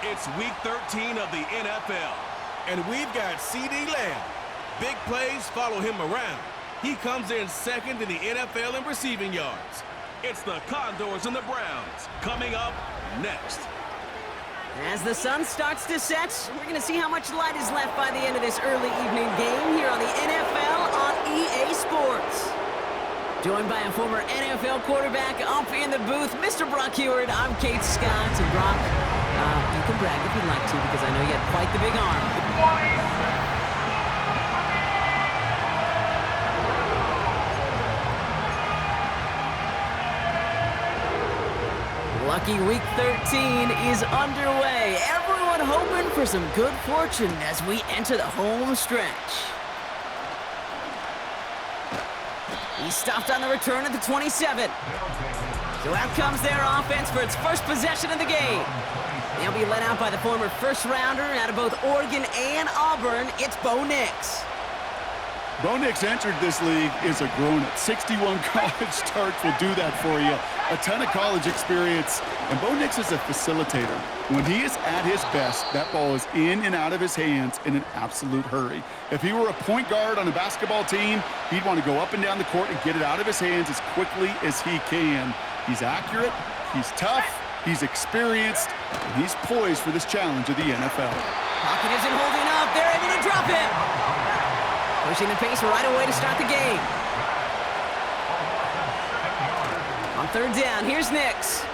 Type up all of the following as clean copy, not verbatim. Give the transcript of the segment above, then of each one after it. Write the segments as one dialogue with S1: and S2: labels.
S1: It's week 13 of the NFL.
S2: And we've got C.D. Lamb. Big plays follow him around. He comes in second in the NFL in receiving yards. It's the Condors and the Browns coming up next.
S3: As the sun starts to set, we're going to see how much light is left by the end of this early evening game here on the NFL on EA Sports. Joined by a former NFL quarterback up in the booth, Mr. Brock Heward. I'm Kate Scott. And Brock, you can brag if you'd like to, because I know you have quite the big arm. Lucky Week 13 is underway. Everyone hoping for some good fortune as we enter the home stretch. He stopped on the return at the 27. So out comes their offense for its first possession of the game. They'll be led out by the former first-rounder out of both Oregon and Auburn. It's Bo Nix.
S4: Bo Nix entered this league as a grown-up. 61 college starts will do that for you. A ton of college experience. And Bo Nix is a facilitator. When he is at his best, that ball is in and out of his hands in an absolute hurry. If he were a point guard on a basketball team, he'd want to go up and down the court and get it out of his hands as quickly as he can. He's accurate, he's tough, he's experienced, and he's poised for this challenge of the NFL.
S3: Pocket isn't holding up. They're able to drop it. Pushing the pace right away to start the game. On third down, here's Nix.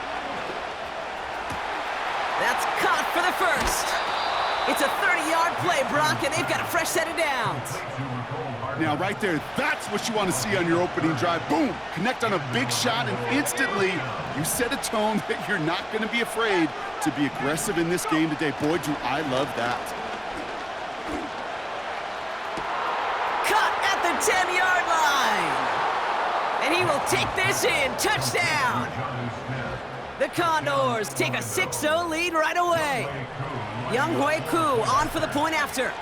S3: That's caught for the first. It's a 30-yard play, Brock, and they've got a fresh set of downs.
S4: Now, right there, that's what you want to see on your opening drive. Boom! Connect on a big shot, and instantly you set a tone that you're not going to be afraid to be aggressive in this game today. Boy, do I love that.
S3: Cut at the 10-yard line. And he will take this in. Touchdown. The Condors take a 6-0 lead right away. Younghoe Koo on for the point after.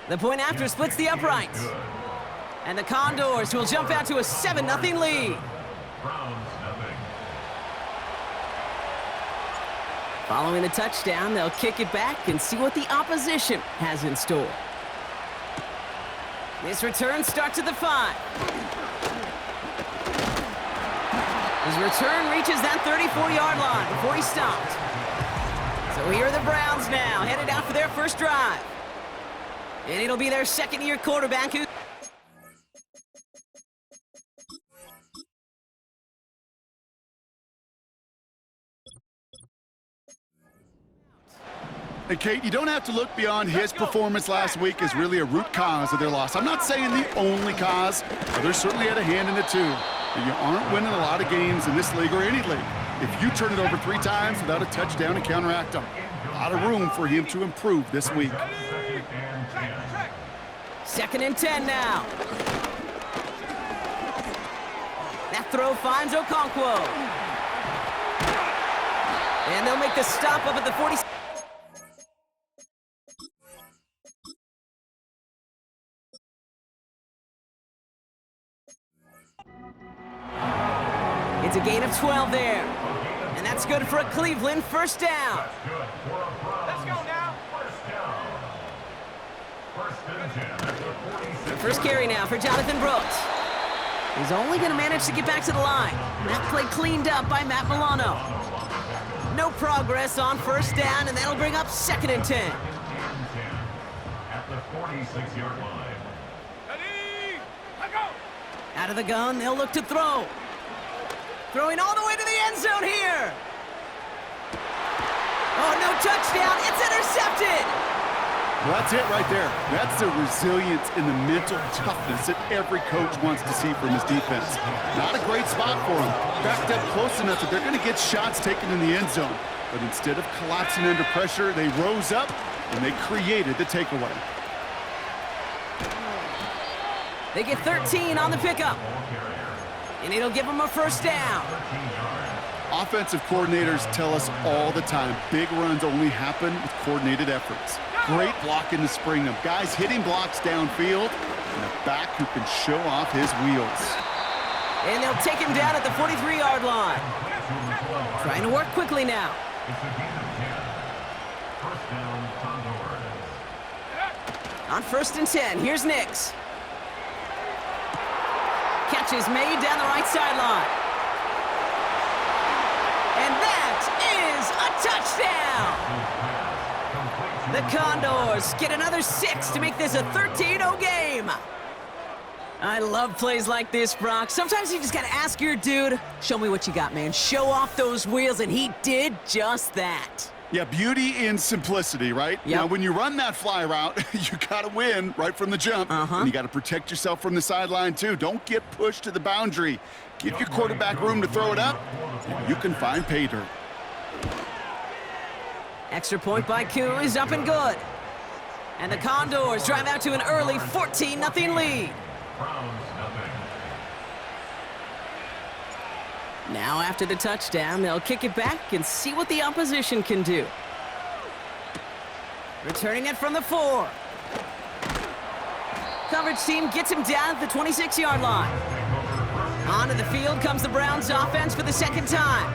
S3: The point after splits the uprights. And the Condors will jump out to a 7-0 lead. Following the touchdown, they'll kick it back and see what the opposition has in store. This return starts at the 5. His return reaches that 34-yard line before he stopped. So here are the Browns now, headed out for their first drive. And it'll be their second-year quarterback who...
S4: And Kate, you don't have to look beyond his performance last week as really a root cause of their loss. I'm not saying the only cause, but they're certainly had a hand in it too. But you aren't winning a lot of games in this league or any league if you turn it over 3 times without a touchdown and counteract them. A lot of room for him to improve this week.
S3: 2nd and 10 now. That throw finds Okonkwo. And they'll make the stop up at the 40. It's a gain of 12 there. And that's good for a Cleveland first down.
S1: Let's go now.
S3: The first carry now for Jonathan Brooks. He's only going to manage to get back to the line. That play cleaned up by Matt Milano. No progress on first down, and that'll bring up 2nd and 10.
S5: At the 46-yard line.
S1: Ready? Let go.
S3: Out of the gun, they'll look to throw. Throwing all the way to the end zone here. Oh, no touchdown. It's intercepted.
S4: Well, that's it right there. That's the resilience and the mental toughness that every coach wants to see from his defense. Not a great spot for him. Backed up close enough that they're going to get shots taken in the end zone. But instead of collapsing under pressure, they rose up and they created the takeaway.
S3: They get 13 on the pickup. And it'll give them a first down.
S4: Offensive coordinators tell us all the time, big runs only happen with coordinated efforts. Great blocking to spring them. Guys hitting blocks downfield, and a back who can show off his wheels.
S3: And they'll take him down at the 43-yard line. Trying to work quickly now.
S5: First down, Condors.
S3: On 1st and 10, here's Nix. Catch is made down the right sideline. And that is a touchdown! The Condors get another 6 to make this a 13-0 game. I love plays like this, Brock. Sometimes you just gotta ask your dude, show me what you got, man. Show off those wheels, and he did just that.
S4: Yeah, beauty in simplicity, right?
S3: Yep.
S4: Now, when you run that fly route, you gotta win right from the jump. And you gotta protect yourself from the sideline, too. Don't get pushed to the boundary. Give your quarterback room to throw it up. You can find pay dirt.
S3: Extra point by Koo is up and good. And the Condors drive out to an early 14-0 lead.
S5: Browns, nothing.
S3: Now after the touchdown, they'll kick it back and see what the opposition can do. Returning it from the 4. Coverage team gets him down at the 26-yard line. Onto the field comes the Browns offense for the second time.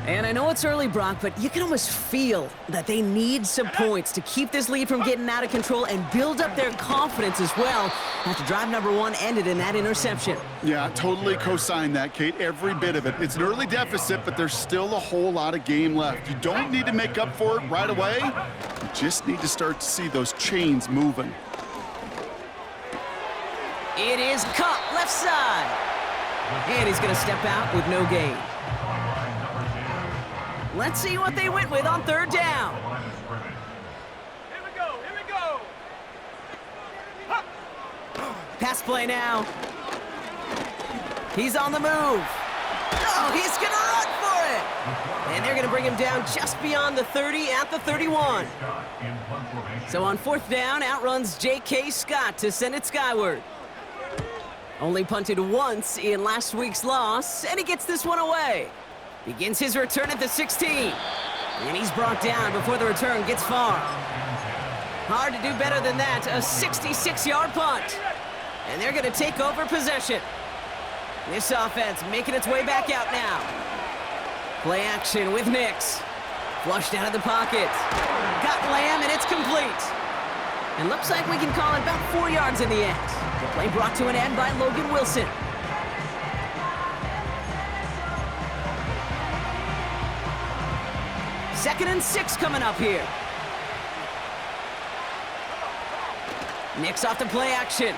S3: And I know it's early, Brock, but you can almost feel that they need some points to keep this lead from getting out of control and build up their confidence as well after drive number 1 ended in that interception.
S4: Yeah, totally co-sign that, Kate, every bit of it. It's an early deficit, but there's still a whole lot of game left. You don't need to make up for it right away. You just need to start to see those chains moving.
S3: It is cut left side. And he's going to step out with no gain. Let's see what they went with on 3rd down.
S1: Here we go. Here we go.
S3: Pass play now. He's on the move. Oh, he's going to run for it. And they're going to bring him down just beyond the 30 at the 31. So on 4th down, outruns J.K. Scott to send it skyward. Only punted once in last week's loss, and he gets this one away. Begins his return at the 16. And he's brought down before the return gets far. Hard to do better than that, a 66-yard punt. And they're going to take over possession. This offense making its way back out now. Play action with Nix. Flushed out of the pocket. Got Lamb, and it's complete. And looks like we can call it about 4 yards in the end. The play brought to an end by Logan Wilson. Second and 6 coming up here. Nix off the play action.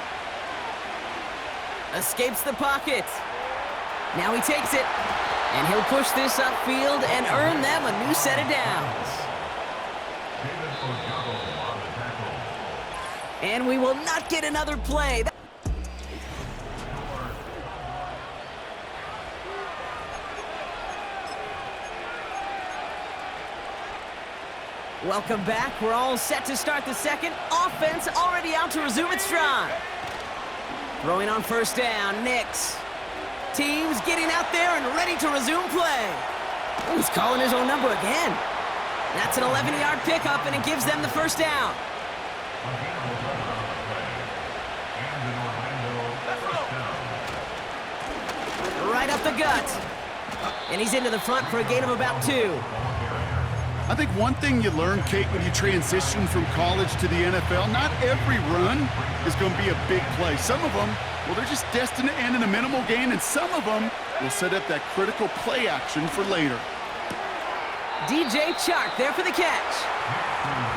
S3: Escapes the pocket. Now he takes it. And he'll push this upfield and earn them a new set of downs. And we will not get another play. Welcome back. We're all set to start the second. Offense already out to resume its drive. Throwing on 1st down, Nix. Team's getting out there and ready to resume play. Oh, he's calling his own number again. That's an 11-yard pickup, and it gives them the 1st down. Right up the gut. And he's into the front for a gain of about 2.
S4: I think one thing you learn, Kate, when you transition from college to the NFL, not every run is going to be a big play. Some of them, well, they're just destined to end in a minimal gain, and some of them will set up that critical play action for later.
S3: DJ Chark there for the catch.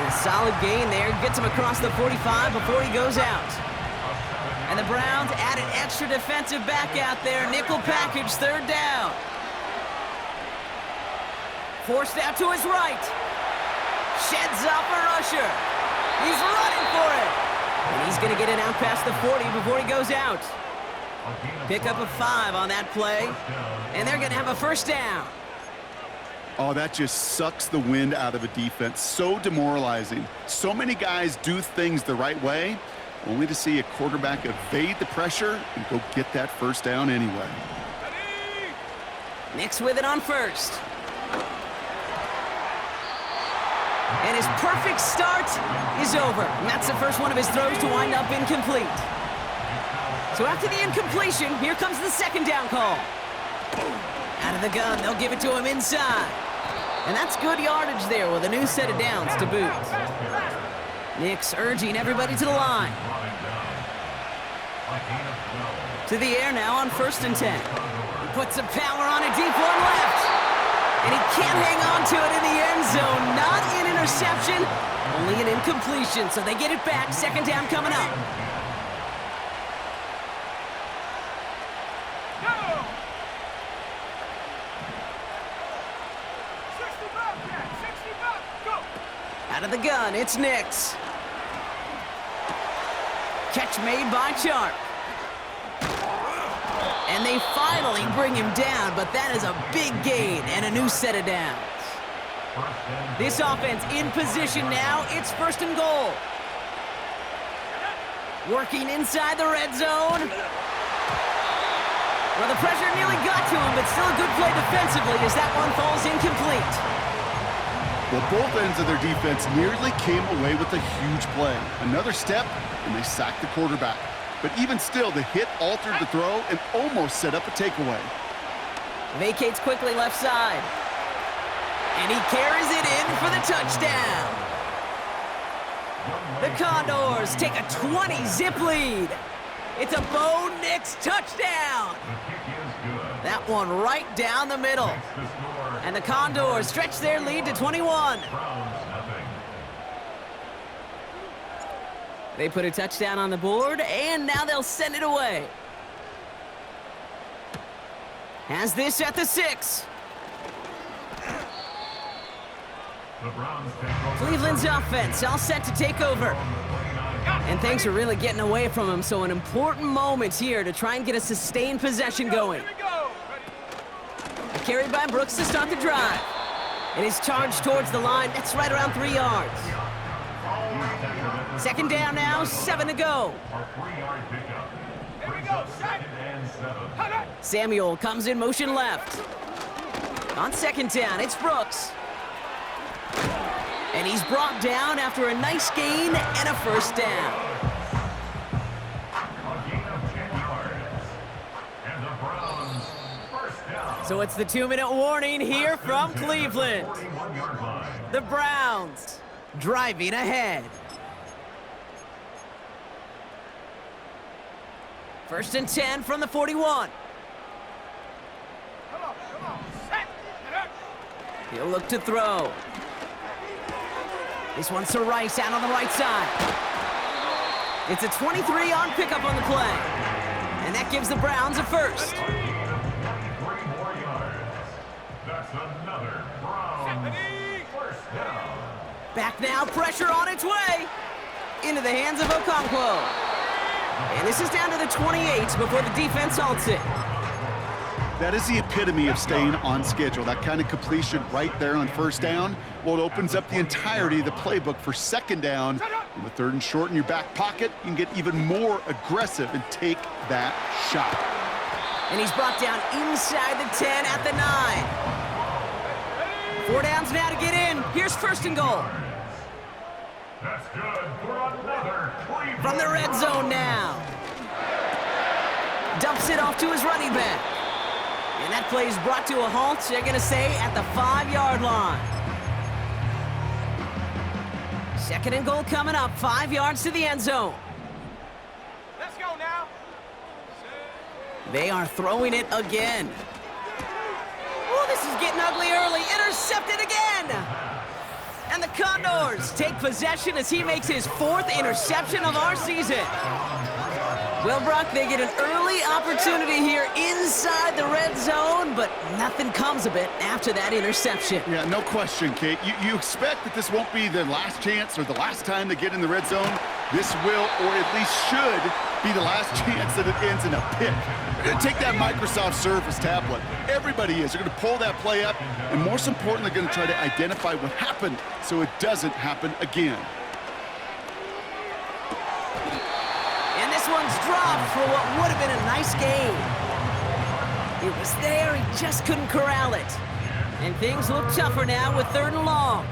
S3: A solid gain there, gets him across the 45 before he goes out. And the Browns add an extra defensive back out there, nickel package, 3rd down. Forced out to his right. Sheds off a rusher. He's running for it. And he's going to get it out past the 40 before he goes out. Pick up a 5 on that play. And they're going to have a 1st down.
S4: Oh, that just sucks the wind out of a defense. So demoralizing. So many guys do things the right way, only to see a quarterback evade the pressure and go get that 1st down anyway.
S3: Nix with it on 1st. And his perfect start is over. And that's the first one of his throws to wind up incomplete. So after the incompletion, here comes the 2nd down call. Out of the gun, they'll give it to him inside. And that's good yardage there with a new set of downs to boot. Nix urging everybody to the line. To the air now on 1st and 10. He puts some power on a deep one left. And he can't hang on to it in the end zone. Not an interception, only an incompletion. So they get it back. 2nd down coming up. Out of the gun, it's Nix. Catch made by Chark. And they finally bring him down, but that is a big gain and a new set of downs. This offense in position now. It's 1st and goal. Working inside the red zone. Well, the pressure nearly got to him, but still a good play defensively as that one falls incomplete.
S4: Well, both ends of their defense nearly came away with a huge play. Another step, and they sacked the quarterback. But even still, the hit altered the throw and almost set up a takeaway.
S3: Vacates quickly left side. And he carries it in for the touchdown. The Condors take a 20-zip lead. It's a Bo Nix touchdown. That one right down the middle. And the Condors stretch their lead to 21. They put a touchdown on the board, and now they'll send it away. Has this at the 6. Cleveland's offense all set to take over. And things are really getting away from him, so an important moment here to try and get a sustained possession going. A carry by Brooks to start the drive. And he's charged towards the line. That's right around 3 yards. 2nd down now, 7 to go. Samuel comes in motion left. On 2nd down, it's Brooks. And he's brought down after a nice gain and a 1st down. So it's the 2-minute warning here from Cleveland. The Browns driving ahead. 1st and 10 from the 41. He'll look to throw. This one's to Rice out on the right side. It's a 23-yard pickup on the play. And that gives the Browns a 1st.
S5: That's another Browns 1st down.
S3: Back now, pressure on its way. Into the hands of Okonkwo. And this is down to the 28 before the defense halts it.
S4: That is the epitome of staying on schedule. That kind of completion right there on 1st down. Well, it opens up the entirety of the playbook for 2nd down. And with 3rd and short in your back pocket, you can get even more aggressive and take that shot.
S3: And he's brought down inside the 10 at the 9. 4 downs now to get in. Here's 1st and goal.
S5: That's good for another Cleveland.
S3: From the red zone now. Dumps it off to his running back. And that play is brought to a halt, they're going to say, at the 5-yard line. 2nd and goal coming up, 5 yards to the end zone.
S1: Let's go now.
S3: They are throwing it again. Oh, this is getting ugly early. Intercepted again. And the Condors take possession as he makes his 4th interception of our season. Well, Brock, they get an early opportunity here inside the red zone, but nothing comes of it after that interception.
S4: Yeah, no question, Kate. You expect that this won't be the last chance or the last time they get in the red zone. This will, or at least should, be the last chance that it ends in a pick. They're going to take that Microsoft Surface tablet. Everybody is. They're going to pull that play up, and most importantly, they're going to try to identify what happened so it doesn't happen again.
S3: One's dropped for what would have been a nice game. It was there, he just couldn't corral it. And things look tougher now with 3rd and long.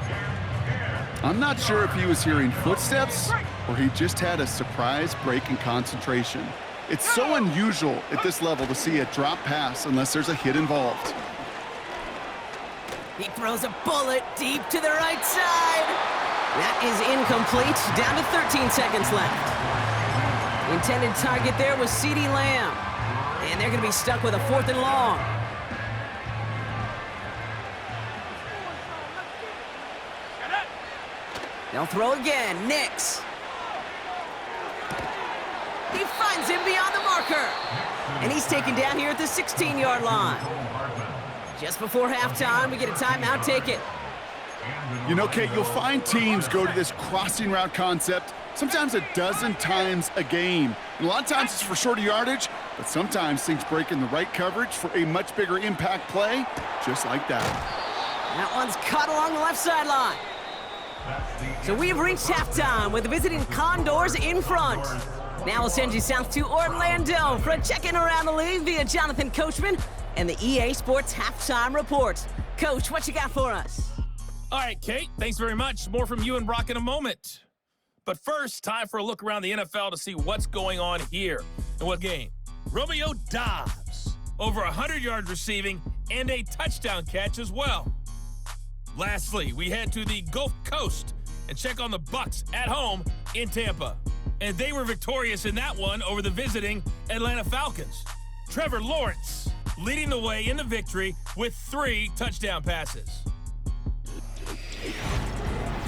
S4: I'm not sure if he was hearing footsteps or he just had a surprise break in concentration. It's so unusual at this level to see a drop pass unless there's a hit involved.
S3: He throws a bullet deep to the right side. That is incomplete. Down to 13 seconds left. Intended target there was CeeDee Lamb. And they're going to be stuck with a 4th and long. They'll throw again. Nix. He finds him beyond the marker. And he's taken down here at the 16-yard line. Just before halftime, we get a timeout. Take it.
S4: You know, Kate, you'll find teams go to this crossing route concept sometimes a dozen times a game. And a lot of times it's for shorter yardage, but sometimes things break in the right coverage for a much bigger impact play, just like that.
S3: That one's caught along the left sideline. So we've reached halftime with the visiting Condors in front. Now we'll send you south to Orlando for a check-in around the league via Jonathan Coachman and the EA Sports Halftime Report. Coach, what you got for us?
S6: All right, Kate, thanks very much. More from you and Brock in a moment. But first, time for a look around the NFL to see what's going on here. In what game? Romeo Doubs, over 100 yards receiving and a touchdown catch as well. Lastly, we head to the Gulf Coast and check on the Bucs at home in Tampa. And they were victorious in that one over the visiting Atlanta Falcons. Trevor Lawrence leading the way in the victory with 3 touchdown passes.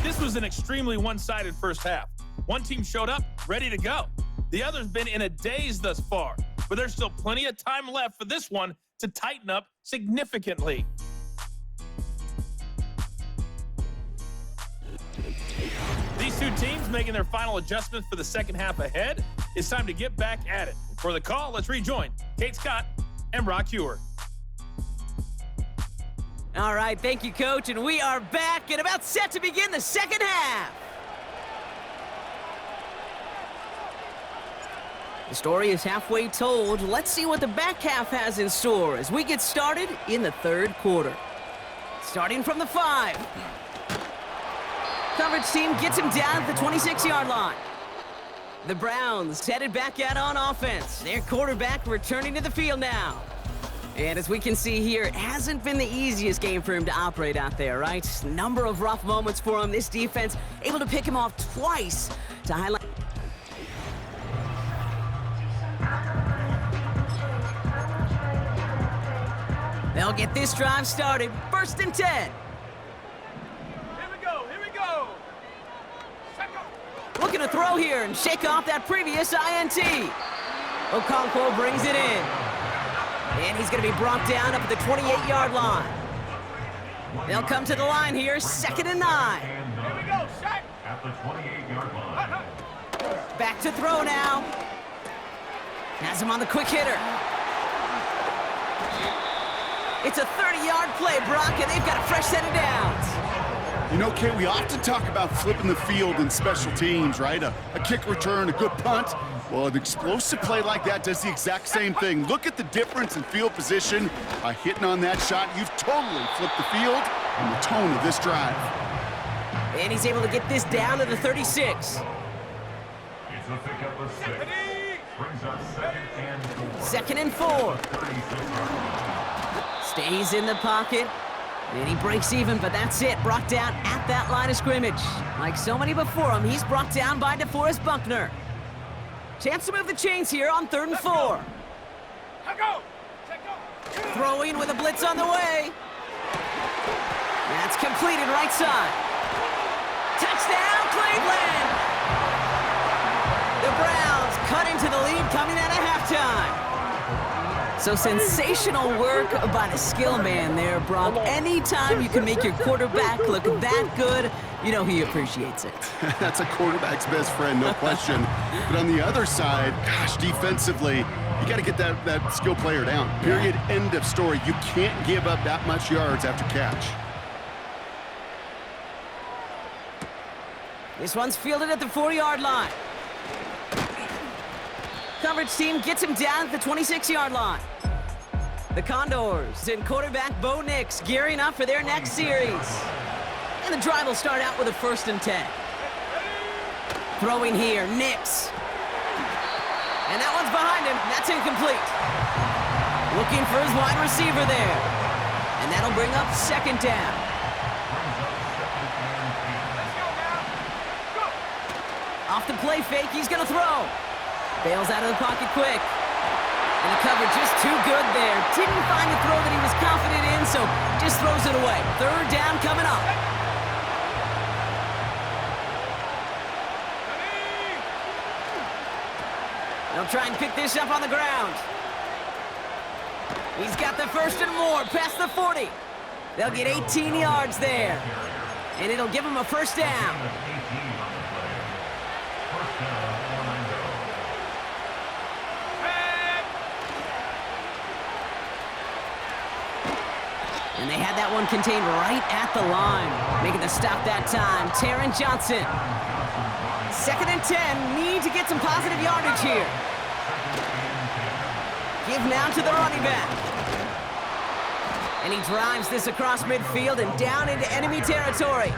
S6: This was an extremely one-sided first half. One team showed up, ready to go. The other's been in a daze thus far, but there's still plenty of time left for this one to tighten up significantly. These two teams making their final adjustments for the second half ahead. It's time to get back at it. For the call, let's rejoin Kate Scott and Brock Hewer.
S3: All right, thank you, Coach, and we are back and about set to begin the second half. The story is halfway told. Let's see what the back half has in store as we get started in the third quarter. Starting from the 5. Coverage team gets him down at the 26-yard line. The Browns headed back out on offense. Their quarterback returning to the field now. And as we can see here, it hasn't been the easiest game for him to operate out there, right? Number of rough moments for him. This defense able to pick him off twice to highlight. They'll get this drive started. 1st and 10. Looking to throw here and shake off that previous INT. Okonkwo brings it in. And he's going to be brought down up at the 28-yard line. They'll come to the line here, 2nd and 9.
S1: Here we go, Shaq.
S5: At the 28-yard line.
S3: Back to throw now. Has him on the quick hitter. It's a 30-yard play, Brock, and they've got a fresh set of downs.
S4: You know, Kate, we often talk about flipping the field in special teams, right? A kick return, a good punt. Well, an explosive play like that does the exact same thing. Look at the difference in field position. By hitting on that shot, you've totally flipped the field and the tone of this drive.
S3: And he's able to get this down to the 36.
S5: It's a pickup of 6. Brings up 2nd and 4.
S3: 2nd and 4. Stays in the pocket. And he breaks even, but that's it. Brought down at that line of scrimmage. Like so many before him, he's brought down by DeForest Buckner. Chance to move the chains here on 3rd and 4. Throwing with a blitz on the way. That's completed right side. Touchdown, Cleveland! The Browns cut into the lead coming out of halftime. So sensational work by the skill man there, Brock. Anytime you can make your quarterback look that good, you know he appreciates it.
S4: That's a quarterback's best friend, no question. But on the other side, gosh, defensively, you got to get that skill player down. Period, end of story. You can't give up that much yards after catch.
S3: This one's fielded at the 4-yard line. Coverage team gets him down at the 26-yard line. The Condors and quarterback Bo Nix gearing up for their next series. And the drive will start out with a 1st and 10. Throwing here, Nix. And that one's behind him. That's incomplete. Looking for his wide receiver there. And And that'll bring up second down.
S1: Let's go now. Go.
S3: Off the play fake, he's going to throw. Bails out of the pocket quick. And the coverage just too good there. Didn't find the throw that he was confident in, so just throws it away. Third down coming up. They'll try and pick this up on the ground. He's got the first and more past the 40. They'll get 18 yards there. And it'll give him a first down. And they had that one contained right at the line. Making the stop that time, Taron Johnson. Second and 10, need to get some positive yardage here. Give now to the running back. And he drives this across midfield and down into enemy territory.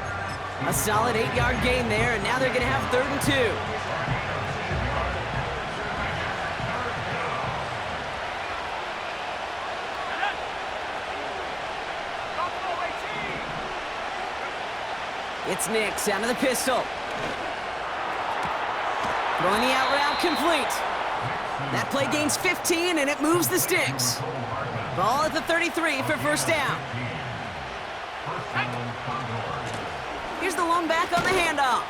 S3: A solid 8-yard gain there, and now they're going to have 3rd and 2. It's Nix out of the pistol. Throwing the out route complete. That play gains 15, and it moves the sticks. Ball at the 33 for first down. Here's the lone back on the handoff.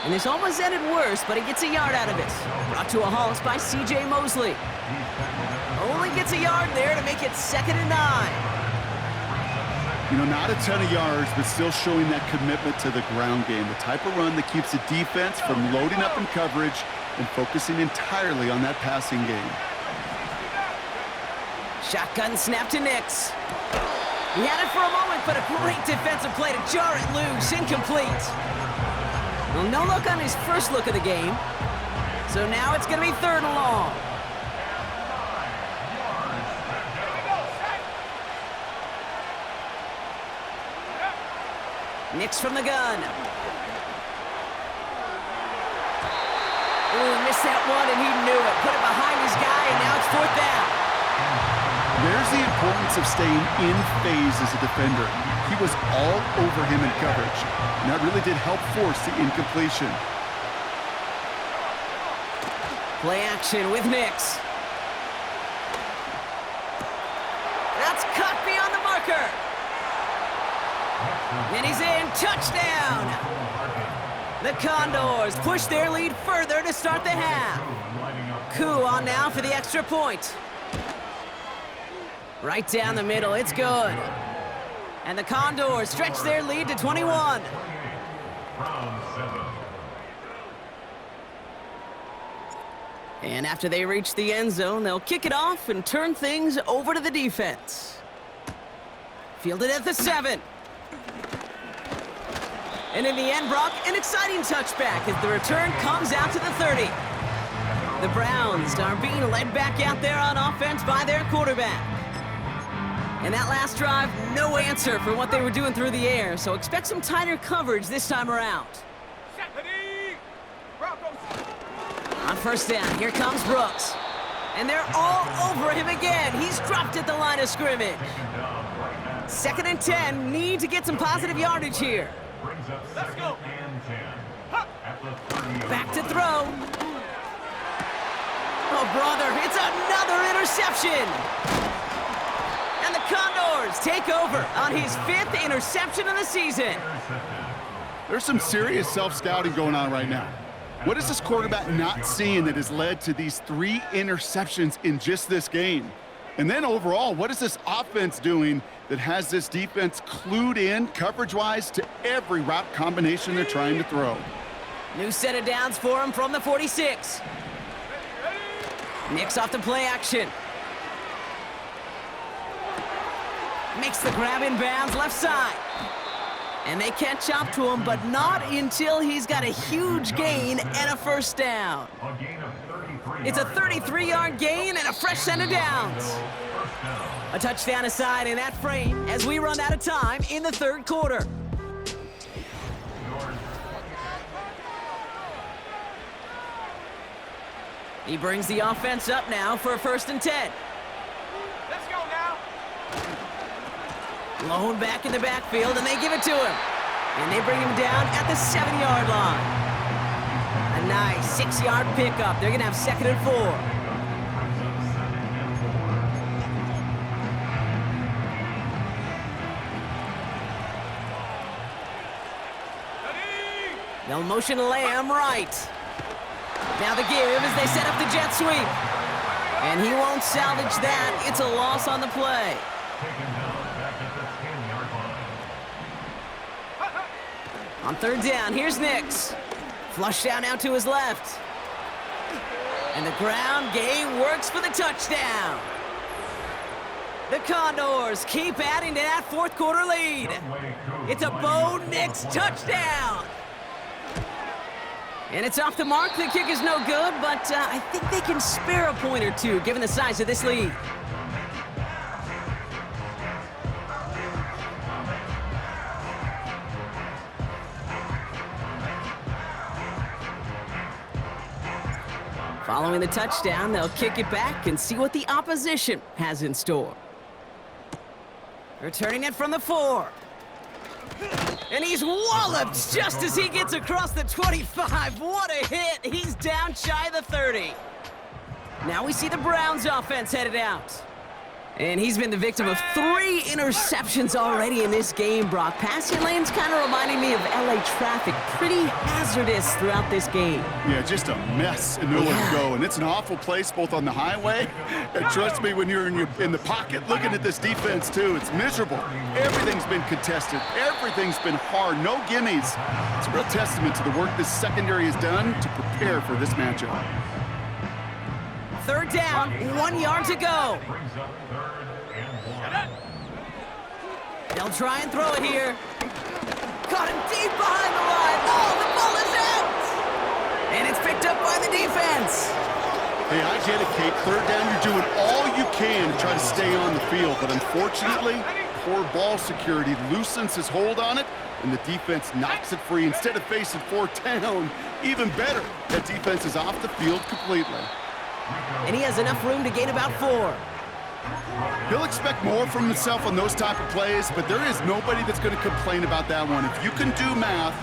S3: And this almost ended worse, but he gets a yard out of it. Brought to a halt by C.J. Mosley. Only gets a yard there to make it 2nd and 9.
S4: You know, not a ton of yards, but still showing that commitment to the ground game. The type of run that keeps the defense from loading up in coverage and focusing entirely on that passing game.
S3: Shotgun snap to Nix. He had it for a moment, but a great defensive play to jar it loose. Incomplete. Well, no look on his first look of the game. So now it's going to be 3rd and long. Nix from the gun. Ooh, missed that one, and he knew it. Put it behind his guy, and now it's 4th down.
S4: There's the importance of staying in phase as a defender. He was all over him in coverage, and that really did help force the incompletion.
S3: Play action with Nix. That's cut beyond the marker. And he's in. Touchdown! The Condors push their lead further to start the half. Koo on now for the extra point. Right down the middle, it's good. And the Condors stretch their lead to 21. And after they reach the end zone, they'll kick it off and turn things over to the defense. Fielded at the 7. And in the end, Brock, an exciting touchback as the return comes out to the 30. The Browns are being led back out there on offense by their quarterback. And that last drive, no answer for what they were doing through the air, so expect some tighter coverage this time around. On first down, here comes Brooks. And they're all over him again. He's dropped at the line of scrimmage. 2nd and 10, need to get some positive yardage here.
S1: Let's go.
S3: Back to throw. Oh, brother, it's another interception. And the Condors take over on his 5th interception of the season.
S4: There's some serious self-scouting going on right now. What is this quarterback not seeing that has led to these 3 interceptions in just this game? And then overall, what is this offense doing that has this defense clued in coverage-wise to every route combination they're trying to throw?
S3: New set of downs for him from the 46. Nix off the play action. Makes the grab in bounds left side. And they catch up to him, but not until he's got a huge gain and a first down. It's a 33-yard gain and a fresh set of downs. A touchdown aside in that frame as we run out of time in the 3rd quarter. He brings the offense up now for a 1st and 10.
S1: Let's go now.
S3: Blown back in the backfield, and they give it to him. And they bring him down at the 7-yard line. A nice 6-yard pickup. They're going to have 2nd and 4. They'll motion Lamb right. Now the give as they set up the jet sweep. And he won't salvage that. It's a loss on the play. On 3rd down, here's Nix. Flush down out to his left. And the ground game works for the touchdown. The Condors keep adding to that 4th quarter lead. It's a Bo Nix touchdown. And it's off the mark. The kick is no good, but I think they can spare a point or two given the size of this lead. Following the touchdown, they'll kick it back and see what the opposition has in store. Returning it from the 4. And he's walloped just as he gets across the 25. What a hit. He's down shy of the 30. Now we see the Browns offense headed out. And he's been the victim of 3 interceptions already in this game, Brock. Passing lanes kind of reminding me of LA traffic. Pretty hazardous throughout this game.
S4: Yeah, just a mess and nowhere to go. And it's an awful place both on the highway. And trust me, when you're in the pocket looking at this defense too, it's miserable. Everything's been contested. Everything's been hard. No gimmies. It's a real testament to the work this secondary has done to prepare for this matchup.
S3: 3rd down, 1 yard to go. They'll try and throw it here. Caught him deep behind the line. Oh, the ball is out! And it's picked up by the defense.
S4: Hey, I get it, Kate. 3rd down, you're doing all you can to try to stay on the field. But unfortunately, poor ball security loosens his hold on it, and the defense knocks it free. Instead of facing 4th down, even better, that defense is off the field completely.
S3: And he has enough room to gain about 4.
S4: He'll expect more from himself on those type of plays, but there is nobody that's going to complain about that one. If you can do math,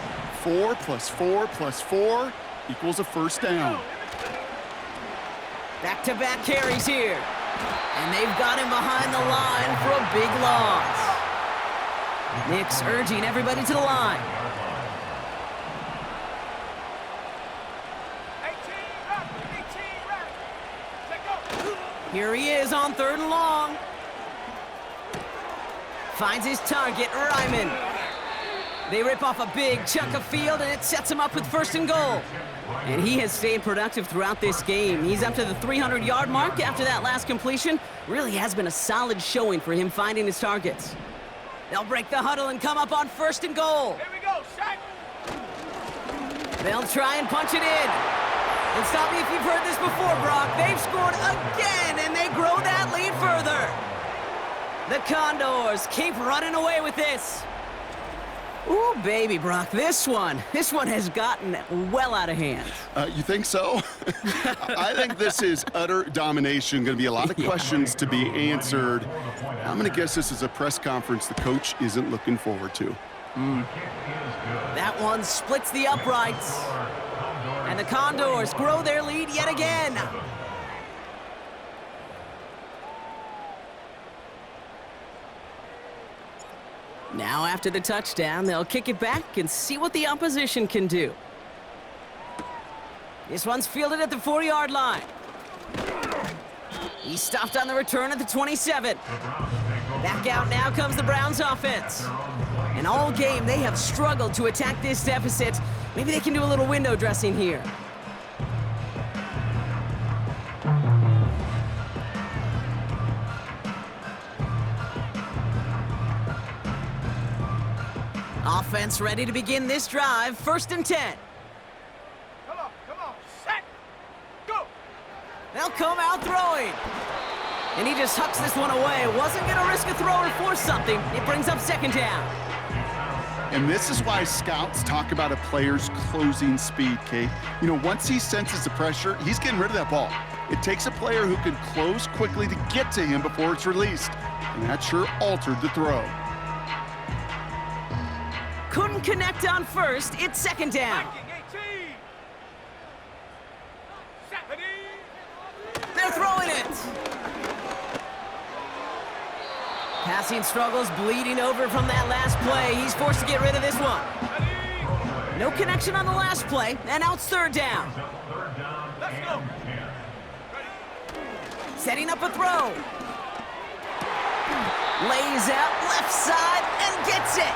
S4: 4 plus 4 plus 4 equals a 1st down.
S3: Back-to-back carries here. And they've got him behind the line for a big loss. Nix urging everybody to the line.
S1: 18 left. Take go.
S3: Here he is on 3rd and long. Finds his target, Ryman. They rip off a big chunk of field, and it sets him up with 1st and goal. And he has stayed productive throughout this game. He's up to the 300-yard mark after that last completion. Really has been a solid showing for him finding his targets. They'll break the huddle and come up on 1st and goal.
S1: Here we go, Shaq.
S3: They'll try and punch it in. And stop me if you've heard this before, Brock. They've scored again, and they grow that lead further. The Condors keep running away with this. Ooh, baby, Brock, this one has gotten well out of hand.
S4: You think so? I think this is utter domination. Going to be a lot of questions to be answered. I'm going to guess this is a press conference the coach isn't looking forward to.
S3: That one splits the uprights. And the Condors grow their lead yet again. Now after the touchdown, they'll kick it back and see what the opposition can do. This one's fielded at the 4-yard line. He's stopped on the return at the 27. Back out now comes the Browns offense. And all game, they have struggled to attack this deficit. Maybe they can do a little window dressing here. Offense ready to begin this drive. 1st and 10.
S1: Come on, set, go.
S3: They'll come out throwing. And he just hucks this one away. Wasn't going to risk a throw or force something. It brings up 2nd down.
S4: And this is why scouts talk about a player's closing speed, Kate. You know, once he senses the pressure, he's getting rid of that ball. It takes a player who can close quickly to get to him before it's released. And that sure altered the throw.
S3: couldn't connect on first. It's second down.
S1: Viking 18. Set. Ready.
S3: They're throwing it. Passing struggles, bleeding over from that last play. He's forced to get rid of this one.
S1: Ready.
S3: No connection on the last play, and now it's third down.
S5: Third down
S1: Let's go.
S5: and 10.
S3: Setting up a throw. Lays out left side and gets it.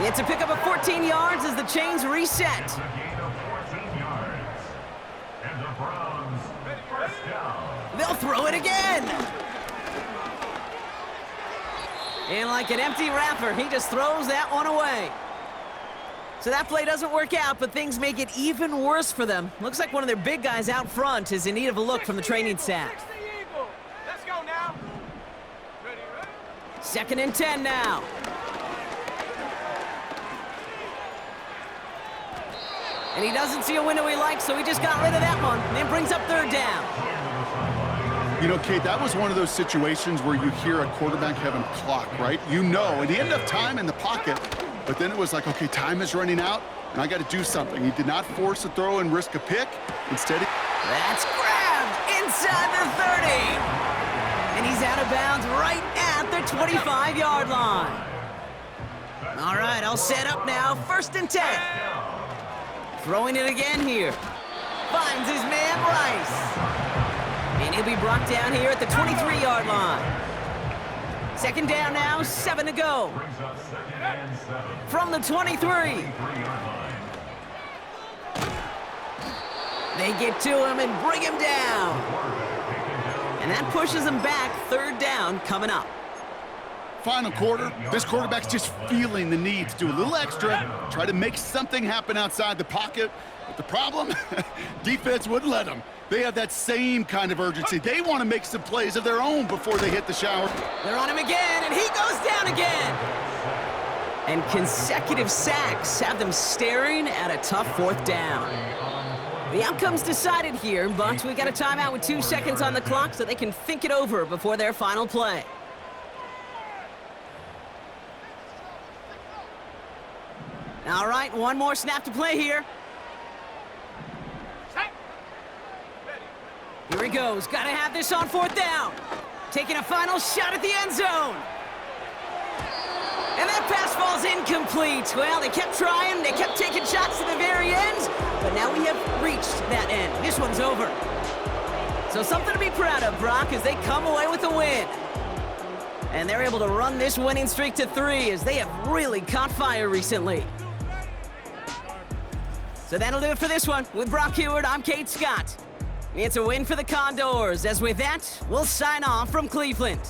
S3: It's a pickup of 14 yards as the chains reset.
S5: It's a gain of 14 yards. And the Browns first down.
S3: They'll throw it again. And like an empty wrapper, he just throws that one away. So that play doesn't work out, but things make it even worse for them. Looks like one of their big guys out front is in need of a look from the training staff.
S1: 60 Eagle. Let's go now. Ready, ready.
S3: Second and 10 now. And he doesn't see a window he likes, so he just got rid of that one. And then brings up third down.
S4: You know, Kate, that was one of those situations where you hear a quarterback having a clock, right? You know, and he had enough time in the pocket, but then it was like, okay, time is running out, and I got to do something. He did not force a throw and risk a pick. Instead,
S3: That's grabbed inside the 30. And he's out of bounds right at the 25-yard line. All right, I'll set up now. First and 10. Throwing it again here. Finds his man Rice. And he'll be brought down here at the 23-yard line. Second down now, 7 to go.
S5: Brings up second and 7.
S3: From the 23.
S5: 3-yard line.
S3: They get to him and bring him down. And that pushes him back. Third down coming up.
S4: final quarter, this quarterback's just feeling the need to do a little extra, try to make something happen outside the pocket. But the problem, defense wouldn't let them. They have that same kind of urgency. They want to make some plays of their own before they hit the shower.
S3: They're on him again, and he goes down again. And consecutive sacks have them staring at a tough fourth down. The outcome's decided here, but we got a timeout with 2 seconds on the clock so they can think it over before their final play. All right, one more snap to play here. Here he goes. Got to have this on fourth down. Taking a final shot at the end zone. And that pass falls incomplete. Well, they kept trying. They kept taking shots to the very end. But now we have reached that end. This one's over. So something to be proud of, Brock, as they come away with a win. And they're able to run this winning streak to 3 as they have really caught fire recently. So that'll do it for this one. With Brock Heward, I'm Kate Scott. It's a win for the Condors, as with that, we'll sign off from Cleveland.